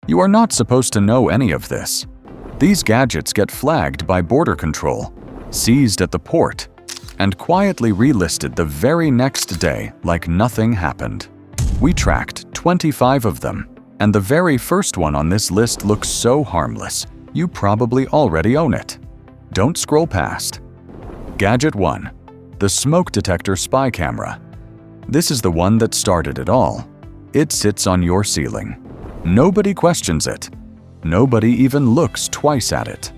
You are not supposed to know any of this. These gadgets get flagged by border control, seized at the port, and quietly relisted the very next day like nothing happened. We tracked 25 of them, and the very first one on this list looks so harmless, you probably already own it. Don't scroll past. Gadget 1. The Smoke Detector Spy Camera. This is the one that started it all. It sits on your ceiling. Nobody questions it. Nobody even looks twice at it.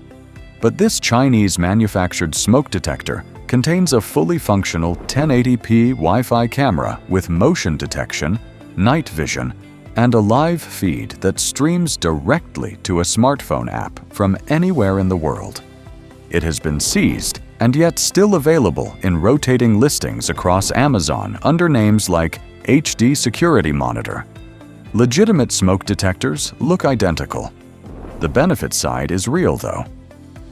But this Chinese-manufactured smoke detector contains a fully functional 1080p Wi-Fi camera with motion detection, night vision, and a live feed that streams directly to a smartphone app from anywhere in the world. It has been seized and yet still available in rotating listings across Amazon under names like HD Security Monitor. Legitimate smoke detectors look identical. The benefit side is real though.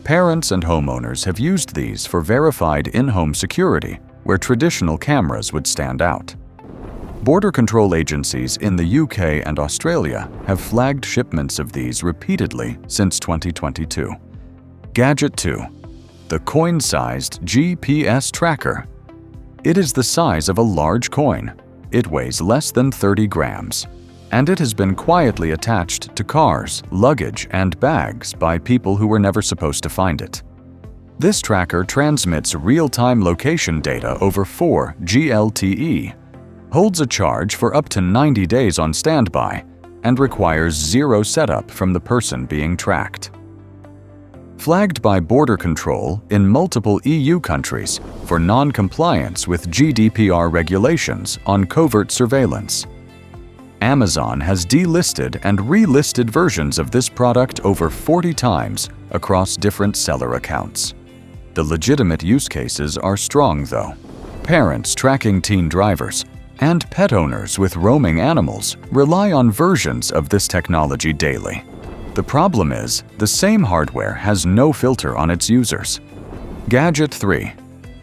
Parents and homeowners have used these for verified in-home security where traditional cameras would stand out. Border control agencies in the UK and Australia have flagged shipments of these repeatedly since 2022. Gadget 2. The coin-sized GPS tracker. It is the size of a large coin. It weighs less than 30 grams. And it has been quietly attached to cars, luggage, and bags by people who were never supposed to find it. This tracker transmits real-time location data over 4 GLTE, holds a charge for up to 90 days on standby, and requires zero setup from the person being tracked. Flagged by border control in multiple EU countries for non-compliance with GDPR regulations on covert surveillance. Amazon has delisted and relisted versions of this product over 40 times across different seller accounts. The legitimate use cases are strong though. Parents tracking teen drivers and pet owners with roaming animals rely on versions of this technology daily. The problem is, the same hardware has no filter on its users. Gadget 3.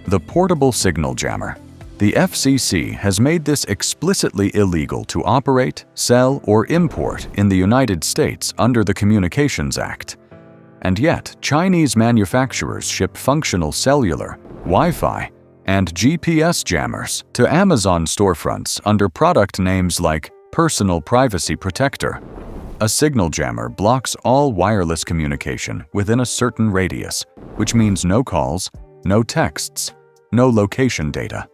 The Portable Signal Jammer. The FCC has made this explicitly illegal to operate, sell, or import in the United States under the Communications Act. And yet, Chinese manufacturers ship functional cellular, Wi-Fi, and GPS jammers to Amazon storefronts under product names like Personal Privacy Protector. A signal jammer blocks all wireless communication within a certain radius, which means no calls, no texts, no location data.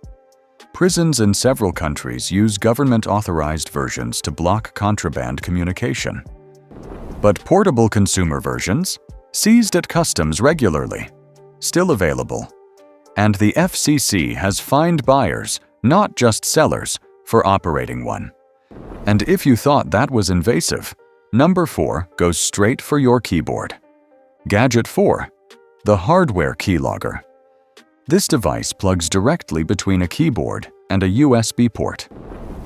Prisons in several countries use government-authorized versions to block contraband communication. But portable consumer versions, seized at customs regularly, still available. And the FCC has fined buyers, not just sellers, for operating one. And if you thought that was invasive, Number 4 goes straight for your keyboard. Gadget 4. The Hardware Keylogger. This device plugs directly between a keyboard and a USB port.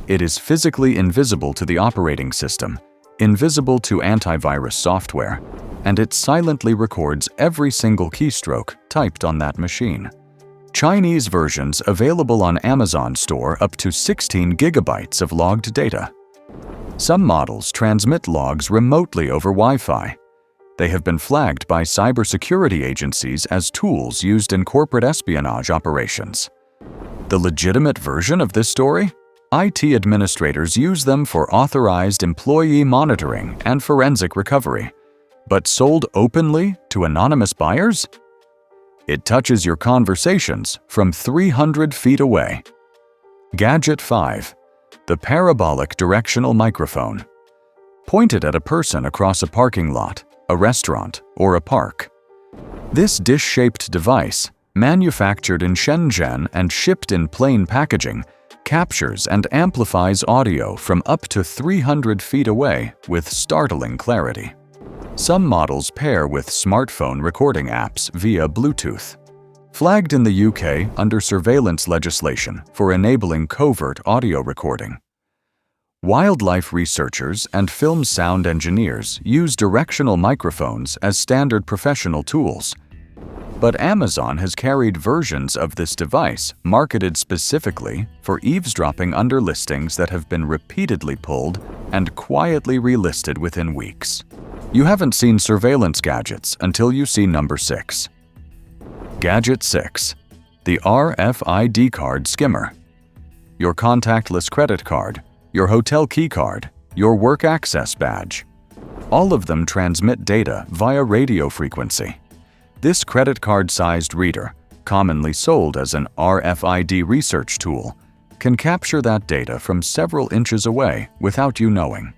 It is physically invisible to the operating system, invisible to antivirus software, and it silently records every single keystroke typed on that machine. Chinese versions available on Amazon store up to 16 gigabytes of logged data. Some models transmit logs remotely over Wi-Fi. They have been flagged by cybersecurity agencies as tools used in corporate espionage operations. The legitimate version of this story? IT administrators use them for authorized employee monitoring and forensic recovery, but sold openly to anonymous buyers? It touches your conversations from 300 feet away. Gadget 5. The Parabolic Directional Microphone. Pointed at a person across a parking lot, a restaurant, or a park. This dish-shaped device, manufactured in Shenzhen and shipped in plain packaging, captures and amplifies audio from up to 300 feet away with startling clarity. Some models pair with smartphone recording apps via Bluetooth. Flagged in the UK under surveillance legislation for enabling covert audio recording. Wildlife researchers and film sound engineers use directional microphones as standard professional tools. But Amazon has carried versions of this device marketed specifically for eavesdropping under listings that have been repeatedly pulled and quietly relisted within weeks. You haven't seen surveillance gadgets until you see number 6. Gadget 6. The RFID card skimmer. Your contactless credit card, your hotel key card, your work access badge. All of them transmit data via radio frequency. This credit card-sized reader, commonly sold as an RFID research tool, can capture that data from several inches away without you knowing.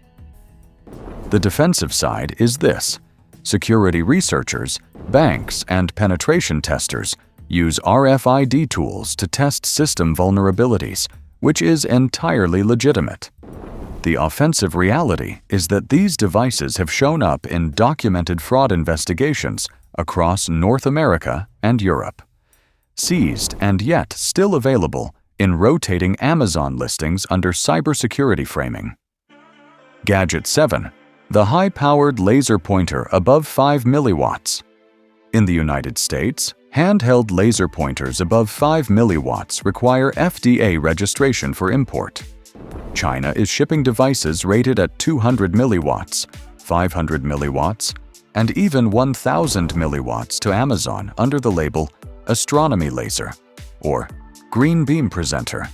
The defensive side is this. Security researchers, banks, and penetration testers use RFID tools to test system vulnerabilities, which is entirely legitimate. The offensive reality is that these devices have shown up in documented fraud investigations across North America and Europe, seized and yet still available in rotating Amazon listings under cybersecurity framing. Gadget 7. The high-powered laser pointer above 5 milliwatts. In the United States, handheld laser pointers above 5 milliwatts require FDA registration for import. China is shipping devices rated at 200 milliwatts, 500 milliwatts, and even 1,000 milliwatts to Amazon under the label astronomy laser or green beam presenter.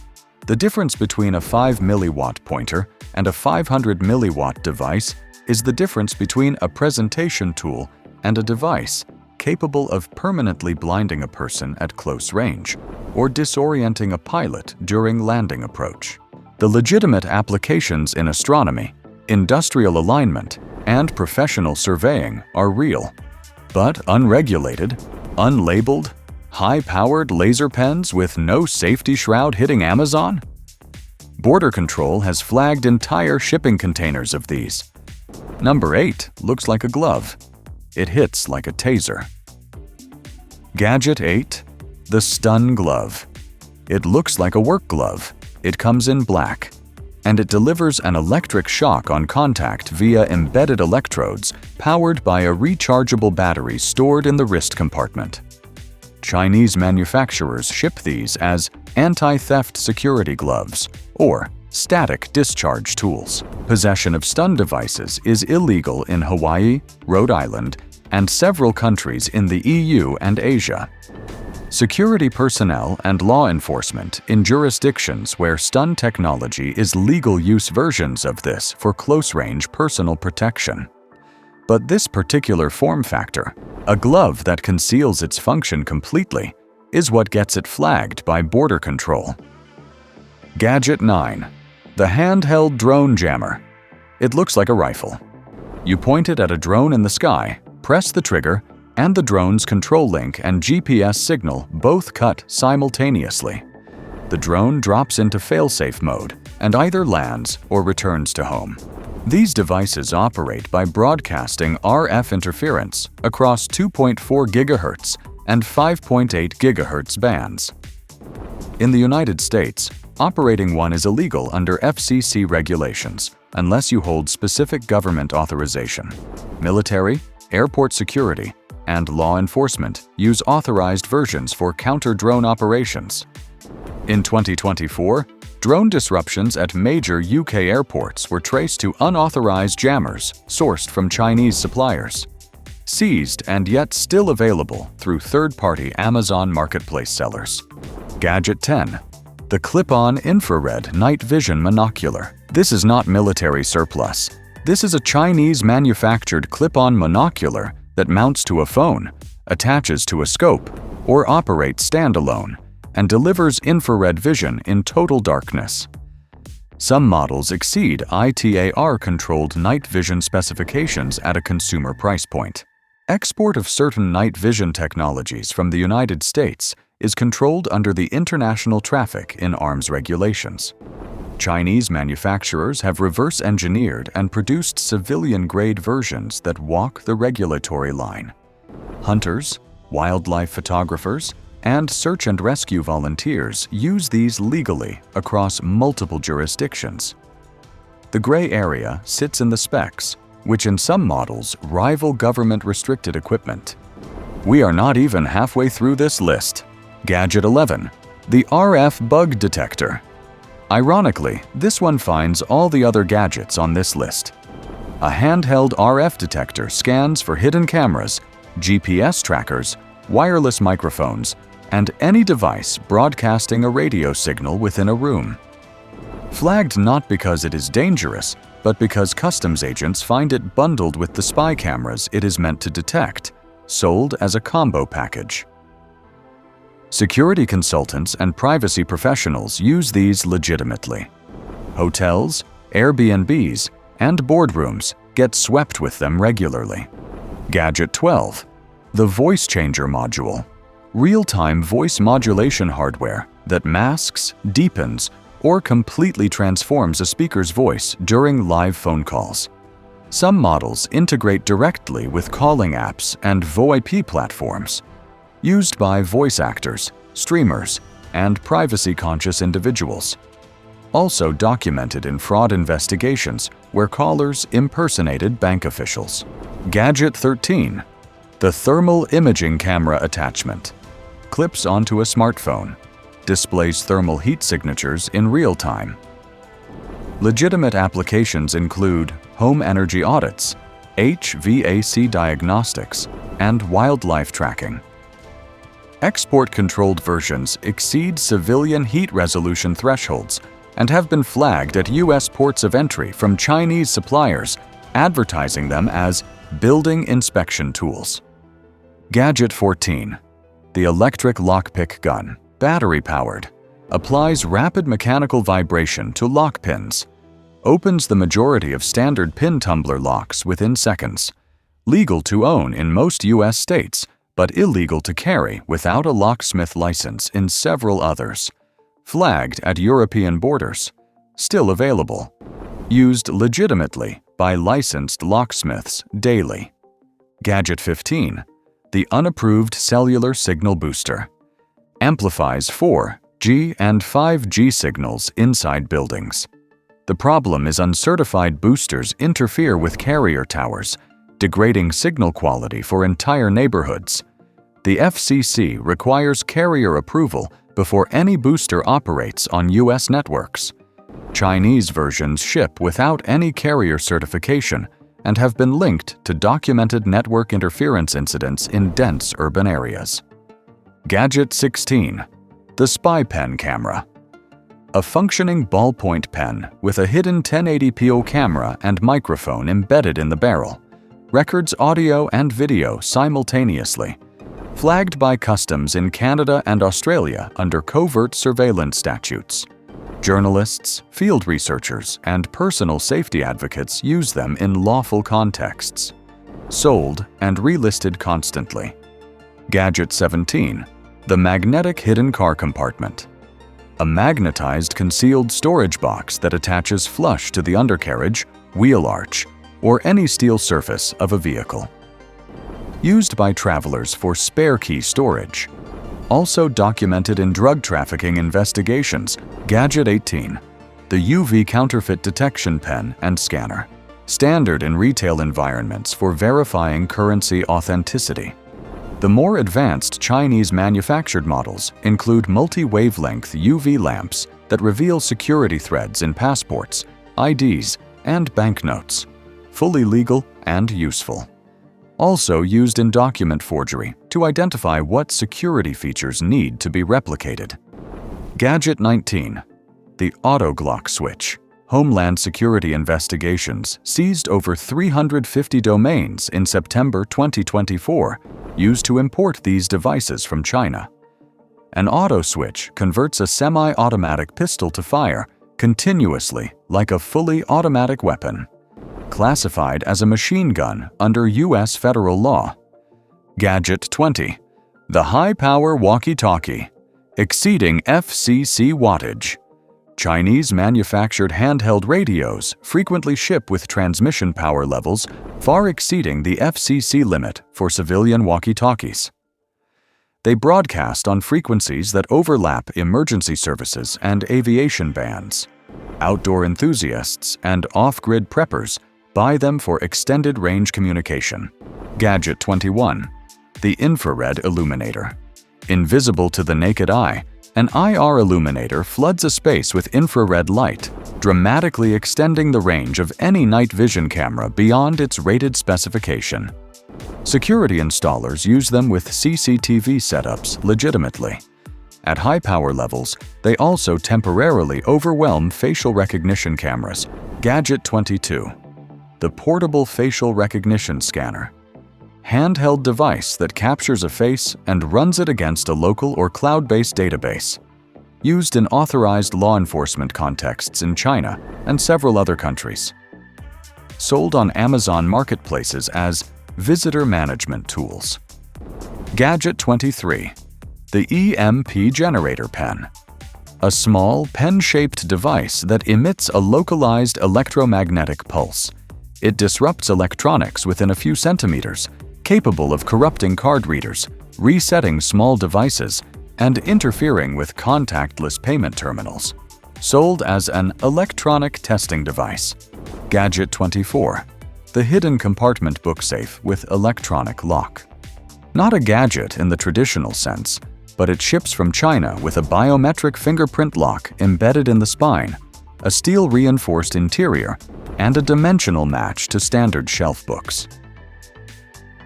The difference between a 5 milliwatt pointer and a 500 milliwatt device is the difference between a presentation tool and a device capable of permanently blinding a person at close range or disorienting a pilot during landing approach. The legitimate applications in astronomy, industrial alignment, and professional surveying are real, but unregulated, unlabeled, high-powered laser pens with no safety shroud hitting Amazon? Border Control has flagged entire shipping containers of these. Number 8 looks like a glove. It hits like a taser. Gadget 8. The Stun Glove. It looks like a work glove. It comes in black, and it delivers an electric shock on contact via embedded electrodes powered by a rechargeable battery stored in the wrist compartment. Chinese manufacturers ship these as anti-theft security gloves or static discharge tools. Possession of stun devices is illegal in Hawaii, Rhode Island, and several countries in the EU and Asia. Security personnel and law enforcement in jurisdictions where stun technology is legal use versions of this for close-range personal protection. But this particular form factor, a glove that conceals its function completely, is what gets it flagged by Border Control. Gadget 9. The handheld drone jammer. It looks like a rifle. You point it at a drone in the sky, press the trigger, and the drone's control link and GPS signal both cut simultaneously. The drone drops into failsafe mode and either lands or returns to home. These devices operate by broadcasting RF interference across 2.4 GHz and 5.8 GHz bands. In the United States, operating one is illegal under FCC regulations unless you hold specific government authorization. Military, airport security, and law enforcement use authorized versions for counter-drone operations. In 2024, drone disruptions at major UK airports were traced to unauthorized jammers sourced from Chinese suppliers, seized and yet still available through third-party Amazon marketplace sellers. Gadget 10. The clip-on infrared night vision monocular. This is not military surplus. This is a Chinese-manufactured clip-on monocular that mounts to a phone, attaches to a scope, or operates standalone, and delivers infrared vision in total darkness. Some models exceed ITAR-controlled night vision specifications at a consumer price point. Export of certain night vision technologies from the United States is controlled under the International Traffic in Arms regulations. Chinese manufacturers have reverse-engineered and produced civilian-grade versions that walk the regulatory line. Hunters, wildlife photographers, and search and rescue volunteers use these legally across multiple jurisdictions. The gray area sits in the specs, which in some models rival government-restricted equipment. We are not even halfway through this list. Gadget 11. The RF Bug Detector. Ironically, this one finds all the other gadgets on this list. A handheld RF detector scans for hidden cameras, GPS trackers, wireless microphones, and any device broadcasting a radio signal within a room. Flagged not because it is dangerous, but because customs agents find it bundled with the spy cameras it is meant to detect, sold as a combo package. Security consultants and privacy professionals use these legitimately. Hotels, Airbnbs, and boardrooms get swept with them regularly. Gadget 12. The Voice Changer Module. Real-time voice modulation hardware that masks, deepens, or completely transforms a speaker's voice during live phone calls. Some models integrate directly with calling apps and VoIP platforms, used by voice actors, streamers, and privacy-conscious individuals. Also documented in fraud investigations where callers impersonated bank officials. Gadget 13. The Thermal Imaging Camera Attachment. Clips onto a smartphone. Displays thermal heat signatures in real time. Legitimate applications include home energy audits, HVAC diagnostics, and wildlife tracking. Export-controlled versions exceed civilian heat resolution thresholds and have been flagged at U.S. ports of entry from Chinese suppliers, advertising them as building inspection tools. Gadget 14. The Electric Lockpick Gun, battery-powered, applies rapid mechanical vibration to lock pins, opens the majority of standard pin tumbler locks within seconds, legal to own in most U.S. states, but illegal to carry without a locksmith license in several others. Flagged at European borders. Still available. Used legitimately by licensed locksmiths daily. Gadget 15. The Unapproved Cellular Signal Booster. Amplifies 4G and 5G signals inside buildings. The problem is uncertified boosters interfere with carrier towers, degrading signal quality for entire neighborhoods. The FCC requires carrier approval before any booster operates on U.S. networks. Chinese versions ship without any carrier certification and have been linked to documented network interference incidents in dense urban areas. Gadget 16. The Spy Pen Camera. A functioning ballpoint pen with a hidden 1080p camera and microphone embedded in the barrel. Records audio and video simultaneously. Flagged by customs in Canada and Australia under covert surveillance statutes. Journalists, field researchers, and personal safety advocates use them in lawful contexts. Sold and relisted constantly. Gadget 17. The Magnetic Hidden Car Compartment. A magnetized concealed storage box that attaches flush to the undercarriage, wheel arch, or any steel surface of a vehicle. Used by travelers for spare key storage. Also documented in drug trafficking investigations. Gadget 18. The UV Counterfeit Detection Pen and Scanner. Standard in retail environments for verifying currency authenticity. The more advanced Chinese manufactured models include multi-wavelength UV lamps that reveal security threads in passports, IDs, and banknotes. Fully legal and useful. Also used in document forgery to identify what security features need to be replicated. Gadget 19. The Auto-Glock Switch. Homeland Security investigations seized over 350 domains in September 2024 used to import these devices from China. An auto switch converts a semi-automatic pistol to fire continuously like a fully automatic weapon. Classified as a machine gun under U.S. federal law. Gadget 20. The High-Power Walkie-Talkie. Exceeding FCC wattage. Chinese manufactured handheld radios frequently ship with transmission power levels far exceeding the FCC limit for civilian walkie-talkies. They broadcast on frequencies that overlap emergency services and aviation bands. Outdoor enthusiasts and off-grid preppers buy them for extended range communication. Gadget 21. The infrared illuminator. Invisible to the naked eye, an IR illuminator floods a space with infrared light, dramatically extending the range of any night vision camera beyond its rated specification. Security installers use them with CCTV setups legitimately. At high power levels, they also temporarily overwhelm facial recognition cameras. Gadget 22. The portable facial recognition scanner. Handheld device that captures a face and runs it against a local or cloud-based database. Used in authorized law enforcement contexts in China and several other countries. Sold on Amazon marketplaces as visitor management tools. Gadget 23. The EMP generator pen. A small, pen-shaped device that emits a localized electromagnetic pulse. It disrupts electronics within a few centimeters, capable of corrupting card readers, resetting small devices, and interfering with contactless payment terminals. Sold as an electronic testing device. Gadget 24. The hidden compartment book safe with electronic lock. Not a gadget in the traditional sense, but it ships from China with a biometric fingerprint lock embedded in the spine, a steel-reinforced interior, and a dimensional match to standard shelf books.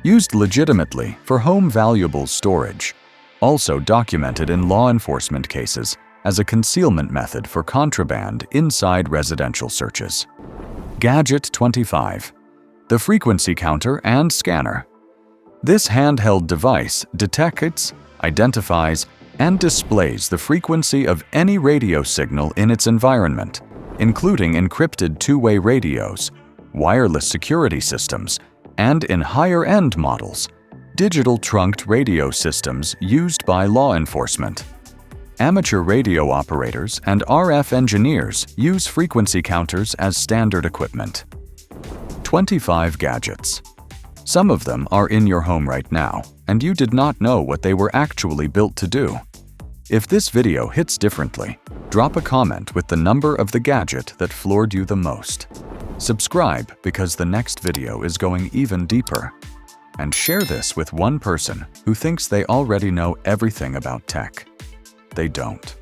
Used legitimately for home valuables storage, also documented in law enforcement cases as a concealment method for contraband inside residential searches. Gadget 25. The frequency counter and scanner. This handheld device detects, identifies, and displays the frequency of any radio signal in its environment, including encrypted two-way radios, wireless security systems, and in higher-end models, digital trunked radio systems used by law enforcement. Amateur radio operators and RF engineers use frequency counters as standard equipment. 25 gadgets. Some of them are in your home right now, and you did not know what they were actually built to do. If this video hits differently, drop a comment with the number of the gadget that floored you the most. Subscribe because the next video is going even deeper. And share this with one person who thinks they already know everything about tech. They don't.